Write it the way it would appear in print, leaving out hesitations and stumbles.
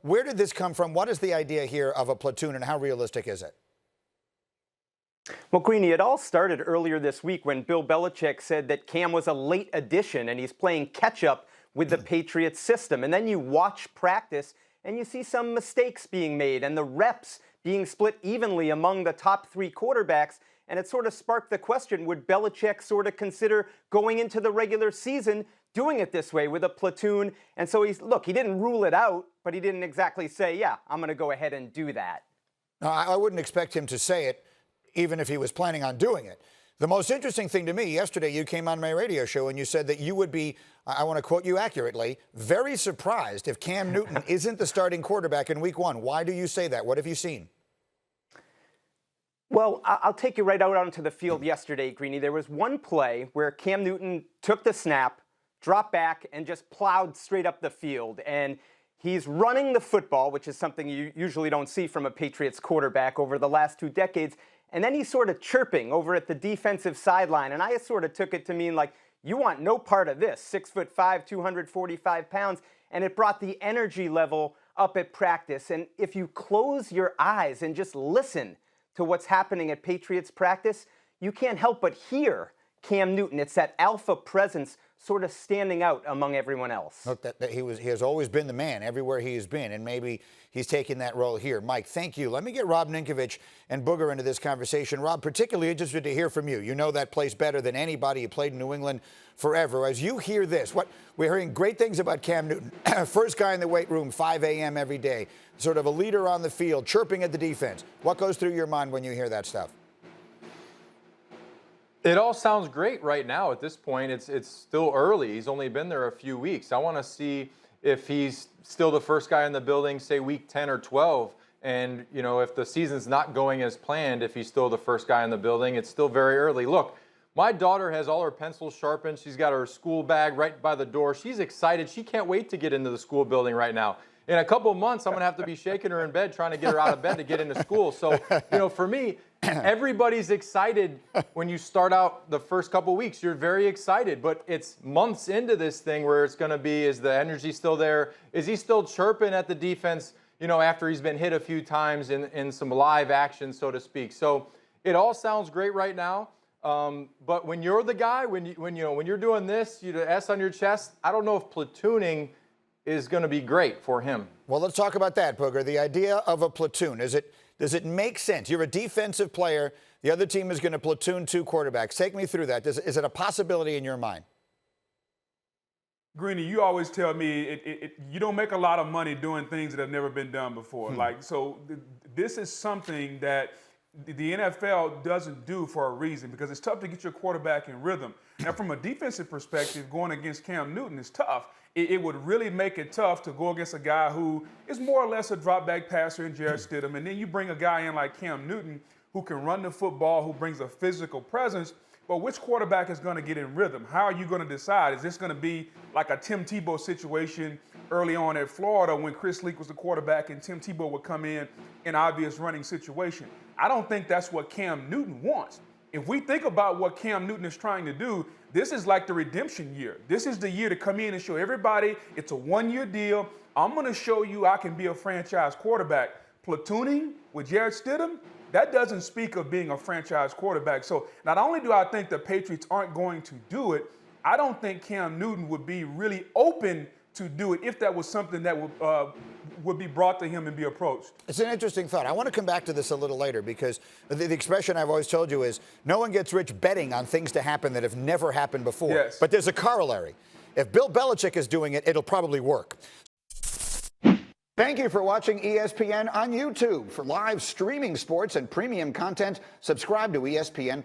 Where did this come from? What is the idea here of a platoon, and how realistic is it? Well, Greeny, it all started earlier this week when Bill Belichick said that Cam was a late addition and he's playing catch-up with the Patriots system. And then you watch practice and you see some mistakes being made and the reps being split evenly among the top three quarterbacks. And it sort of sparked the question, would Belichick sort of consider going into the regular season doing it this way with a platoon? And so he didn't rule it out, but he didn't exactly say, yeah, I'm going to go ahead and do that. No, I wouldn't expect him to say it, even if he was planning on doing it. The most interesting thing to me, yesterday you came on my radio show and you said that you would be, I want to quote you accurately, very surprised if Cam Newton isn't the starting quarterback in week one. Why do you say that? What have you seen? Well, I'll take you right out onto the field yesterday, Greeny. There was one play where Cam Newton took the snap, dropped back, and just plowed straight up the field. And he's running the football, which is something you usually don't see from a Patriots quarterback over the last 2 decades. And then he's sort of chirping over at the defensive sideline. And I sort of took it to mean like, you want no part of this, 6'5", 245 pounds. And it brought the energy level up at practice. And if you close your eyes and just listen to what's happening at Patriots practice, you can't help but hear Cam Newton. It's that alpha presence sort of standing out among everyone else. Look, he has always been the man everywhere he's been, and maybe he's taking that role here. Mike, thank you. Let me get Rob Ninkovich and Booger into this conversation. Rob, particularly interested to hear from you. You know that place better than anybody. You played in New England forever. As you hear this, we're hearing great things about Cam Newton. First guy in the weight room, 5 a.m. every day, sort of a leader on the field, chirping at the defense. What goes through your mind when you hear that stuff? It all sounds great right now at this point. It's still early. He's only been there a few weeks. I want to see if he's still the first guy in the building, say week 10 or 12. And, you know, if the season's not going as planned, if he's still the first guy in the building, it's still very early. Look, my daughter has all her pencils sharpened. She's got her school bag right by the door. She's excited. She can't wait to get into the school building right now. In a couple of months, I'm going to have to be shaking her in bed, trying to get her out of bed to get into school. So, you know, for me, everybody's excited when you start out the first couple of weeks. You're very excited, but it's months into this thing where it's going to be, is the energy still there? Is he still chirping at the defense, you know, after he's been hit a few times in some live action, so to speak? So it all sounds great right now. But when you're the guy, when you're doing this, you the S on your chest, I don't know if platooning is going to be great for him. Well, let's talk about that, Booger. The idea of a platoon, does it make sense? You're a defensive player. The other team is going to platoon 2 quarterbacks. Take me through that. Is it a possibility in your mind? Greeny, you always tell me you don't make a lot of money doing things that have never been done before. This is something that the NFL doesn't do for a reason, because it's tough to get your quarterback in rhythm. Now, from a defensive perspective, going against Cam Newton is tough. It would really make it tough to go against a guy who is more or less a drop-back passer in Jarrett Stidham, and then you bring a guy in like Cam Newton who can run the football, who brings a physical presence. But which quarterback is going to get in rhythm? How are you going to decide? Is this going to be like a Tim Tebow situation early on at Florida when Chris Leak was the quarterback and Tim Tebow would come in obvious running situation? I don't think that's what Cam Newton wants. If we think about what Cam Newton is trying to do, this is like the redemption year. This is the year to come in and show everybody it's a 1-year deal. I'm going to show you I can be a franchise quarterback. Platooning with Jarrett Stidham, that doesn't speak of being a franchise quarterback. So not only do I think the Patriots aren't going to do it, I don't think Cam Newton would be really open to do it if that was something that would be brought to him and be approached. It's an interesting thought. I want to come back to this a little later, because the expression I've always told you is no one gets rich betting on things to happen that have never happened before. Yes. But there's a corollary. If Bill Belichick is doing it, it'll probably work. Thank you for watching ESPN on YouTube. For live streaming sports and premium content, subscribe to ESPN+.